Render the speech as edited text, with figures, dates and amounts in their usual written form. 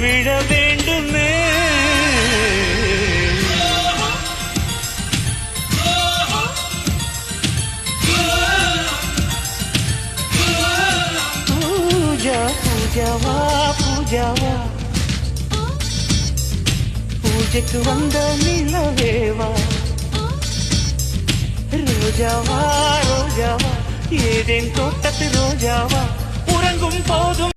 விழ வேண்டுமே. பூஜா பூஜாவா பூஜாவா, பூஜைக்கு வந்த நிலவேவா. ரோஜாவா ரோஜாவா, ஏதேன் தோட்டத்து ரோஜாவா, உறங்கும் போதும்